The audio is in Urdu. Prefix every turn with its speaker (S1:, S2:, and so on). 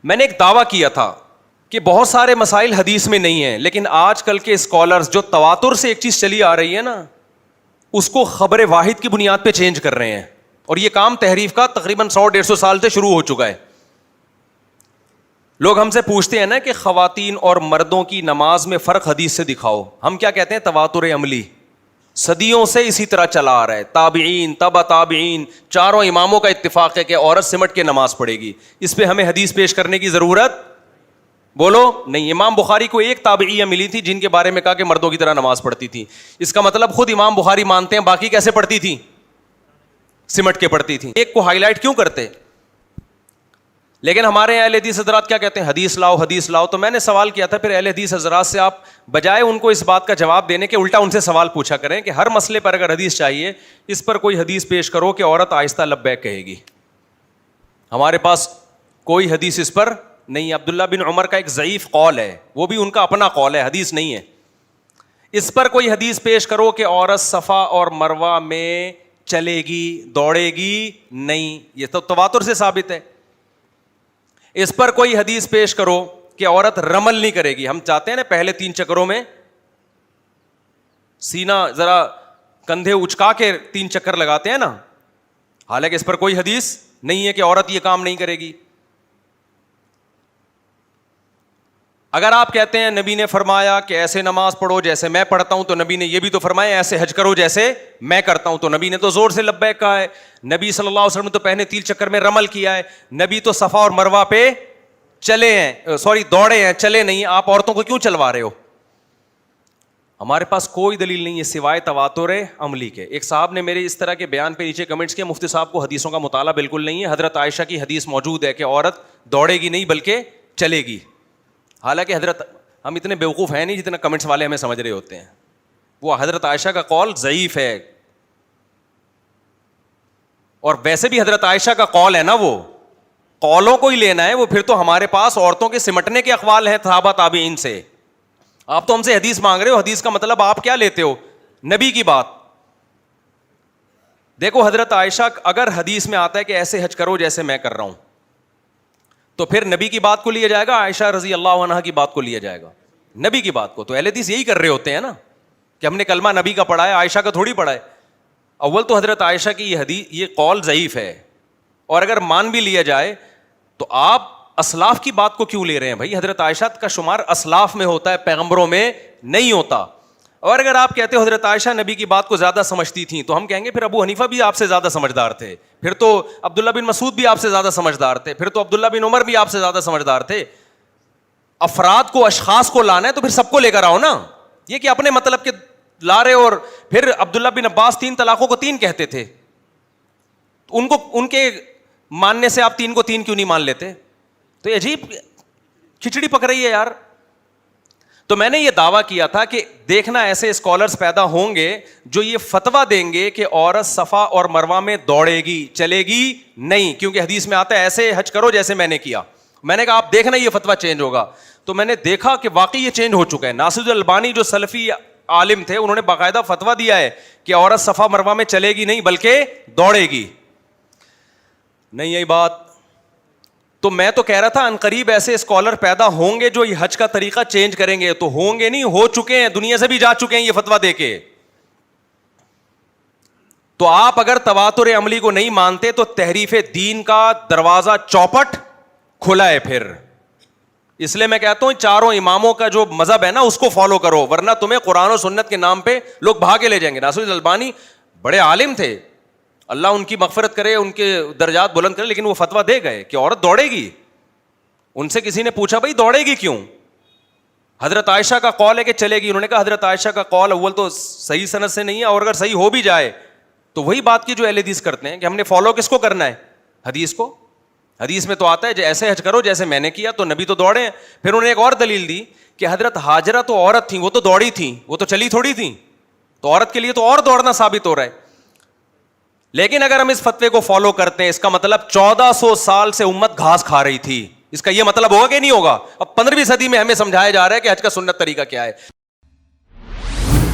S1: میں نے ایک دعویٰ کیا تھا کہ بہت سارے مسائل حدیث میں نہیں ہیں, لیکن آج کل کے اسکالرز جو تواتر سے ایک چیز چلی آ رہی ہے نا, اس کو خبر واحد کی بنیاد پہ چینج کر رہے ہیں, اور یہ کام تحریف کا تقریباً 100-150 سال سے شروع ہو چکا ہے. لوگ ہم سے پوچھتے ہیں نا کہ خواتین اور مردوں کی نماز میں فرق حدیث سے دکھاؤ. ہم کیا کہتے ہیں؟ تواتر عملی. صدیوں سے اسی طرح چلا آ رہا ہے, تابعین تبع تابعین چاروں اماموں کا اتفاق ہے کہ عورت سمٹ کے نماز پڑھے گی. اس پہ ہمیں حدیث پیش کرنے کی ضرورت بولو نہیں. امام بخاری کو ایک تابعیہ ملی تھی جن کے بارے میں کہا کہ مردوں کی طرح نماز پڑھتی تھی. اس کا مطلب خود امام بخاری مانتے ہیں باقی کیسے پڑھتی تھی؟ سمٹ کے پڑھتی تھی. ایک کو ہائی لائٹ کیوں کرتے؟ لیکن ہمارے اہل حدیث حضرات کیا کہتے ہیں؟ حدیث لاؤ حدیث لاؤ. تو میں نے سوال کیا تھا پھر اہل حدیث حضرات سے, آپ بجائے ان کو اس بات کا جواب دینے کے الٹا ان سے سوال پوچھا کریں کہ ہر مسئلے پر اگر حدیث چاہیے اس پر کوئی حدیث پیش کرو کہ عورت آہستہ لبیک کہے گی. ہمارے پاس کوئی حدیث اس پر نہیں. عبداللہ بن عمر کا ایک ضعیف قول ہے, وہ بھی ان کا اپنا قول ہے, حدیث نہیں ہے. اس پر کوئی حدیث پیش کرو کہ عورت صفا اور مروہ میں چلے گی دوڑے گی نہیں. یہ تو تواتر سے ثابت ہے. اس پر کوئی حدیث پیش کرو کہ عورت رمل نہیں کرے گی. ہم چاہتے ہیں نا پہلے 3 چکروں میں سینہ ذرا کندھے اچکا کے 3 چکر لگاتے ہیں نا, حالانکہ اس پر کوئی حدیث نہیں ہے کہ عورت یہ کام نہیں کرے گی. اگر آپ کہتے ہیں نبی نے فرمایا کہ ایسے نماز پڑھو جیسے میں پڑھتا ہوں, تو نبی نے یہ بھی تو فرمایا ایسے حج کرو جیسے میں کرتا ہوں, تو نبی نے تو زور سے لبیک کہا ہے. نبی صلی اللہ علیہ وسلم نے تو پہلے 3 چکر میں رمل کیا ہے. نبی تو صفا اور مروہ پہ چلے ہیں, دوڑے ہیں, چلے نہیں. آپ عورتوں کو کیوں چلوا رہے ہو؟ ہمارے پاس کوئی دلیل نہیں ہے سوائے تواتر عملی کے. ایک صاحب نے میرے اس طرح کے بیان پہ نیچے کمنٹس کیا, مفتی صاحب کو حدیثوں کا مطالعہ بالکل نہیں ہے. حضرت عائشہ کی حدیث موجود ہے کہ عورت دوڑے گی نہیں بلکہ چلے گی. حالانکہ حضرت, ہم اتنے بیوقوف ہیں نہیں جتنا کمنٹس والے ہمیں سمجھ رہے ہوتے ہیں. وہ حضرت عائشہ کا قول ضعیف ہے, اور ویسے بھی حضرت عائشہ کا قول ہے نا, وہ قولوں کو ہی لینا ہے. وہ پھر تو ہمارے پاس عورتوں کے سمٹنے کے اقوال ہیں صحابہ تابعین سے. آپ تو ہم سے حدیث مانگ رہے ہو, حدیث کا مطلب آپ کیا لیتے ہو؟ نبی کی بات. دیکھو حضرت عائشہ اگر حدیث میں آتا ہے کہ ایسے حج کرو جیسے میں کر رہا ہوں, تو پھر نبی کی بات کو لیا جائے گا, عائشہ رضی اللہ عنہا کی بات کو لیا جائے گا؟ نبی کی بات کو. تو اہل حدیث یہی کر رہے ہوتے ہیں نا کہ ہم نے کلمہ نبی کا پڑھا ہے, عائشہ کا تھوڑی پڑھا ہے. اول تو حضرت عائشہ کی یہ حدیث, یہ قول ضعیف ہے, اور اگر مان بھی لیا جائے تو آپ اسلاف کی بات کو کیوں لے رہے ہیں بھائی؟ حضرت عائشہ کا شمار اسلاف میں ہوتا ہے, پیغمبروں میں نہیں ہوتا. اور اگر آپ کہتے ہو حضرت عائشہ نبی کی بات کو زیادہ سمجھتی تھیں, تو ہم کہیں گے پھر ابو حنیفہ بھی آپ سے زیادہ سمجھدار تھے, پھر تو عبداللہ بن مسعود بھی آپ سے زیادہ سمجھدار تھے, پھر تو عبداللہ بن عمر بھی آپ سے زیادہ سمجھدار تھے. افراد کو, اشخاص کو لانا ہے تو پھر سب کو لے کر آؤ نا. یہ کہ اپنے مطلب کے لا رہے. اور پھر عبداللہ بن عباس 3 طلاقوں کو 3 کہتے تھے, ان کو ان کے ماننے سے آپ 3 کو 3 کیوں نہیں مان لیتے؟ تو یہ عجیب کھچڑی پک رہی ہے یار. تو میں نے یہ دعویٰ کیا تھا کہ دیکھنا ایسے اسکالرز پیدا ہوں گے جو یہ فتویٰ دیں گے کہ عورت صفا اور مروہ میں دوڑے گی چلے گی نہیں, کیونکہ حدیث میں آتا ہے ایسے حج کرو جیسے میں نے کیا. میں نے کہا آپ دیکھنا یہ فتویٰ چینج ہوگا. تو میں نے دیکھا کہ واقعی یہ چینج ہو چکا ہے. ناصر البانی جو سلفی عالم تھے, انہوں نے باقاعدہ فتویٰ دیا ہے کہ عورت صفا مروہ میں چلے گی نہیں بلکہ دوڑے گی. نہیں یہی بات. تو میں تو کہہ رہا تھا عنقریب ایسے اسکالر پیدا ہوں گے جو یہ حج کا طریقہ چینج کریں گے. تو ہوں گے نہیں, ہو چکے ہیں, دنیا سے بھی جا چکے ہیں یہ فتویٰ دے کے. تو آپ اگر تواتر عملی کو نہیں مانتے تو تحریف دین کا دروازہ چوپٹ کھلا ہے پھر. اس لیے میں کہتا ہوں چاروں اماموں کا جو مذہب ہے نا اس کو فالو کرو, ورنہ تمہیں قرآن و سنت کے نام پہ لوگ بھاگے لے جائیں گے. ناصر البانی بڑے عالم تھے, اللہ ان کی مغفرت کرے, ان کے درجات بلند کرے, لیکن وہ فتویٰ دے گئے کہ عورت دوڑے گی. ان سے کسی نے پوچھا بھائی دوڑے گی کیوں؟ حضرت عائشہ کا قول ہے کہ چلے گی. انہوں نے کہا حضرت عائشہ کا قول اول تو صحیح سند سے نہیں ہے, اور اگر صحیح ہو بھی جائے تو وہی بات کی جو اہل حدیث کرتے ہیں کہ ہم نے فالو کس کو کرنا ہے؟ حدیث کو. حدیث میں تو آتا ہے ایسے حج کرو جیسے میں نے کیا, تو نبی تو دوڑے ہیں. پھر انہوں نے ایک اور دلیل دی کہ حضرت ہاجرہ تو عورت تھیں, وہ تو دوڑی تھیں, وہ تو چلی تھوڑی تھیں, تو عورت کے لیے تو اور دوڑنا ثابت ہو رہا ہے. لیکن اگر ہم اس فتوے کو فالو کرتے ہیں, اس کا مطلب 1400 سال سے امت گھاس کھا رہی تھی. اس کا یہ مطلب ہوگا کہ نہیں ہوگا؟ اب 15ویں صدی میں ہمیں سمجھایا جا رہا ہے کہ حج کا سنت طریقہ کیا ہے.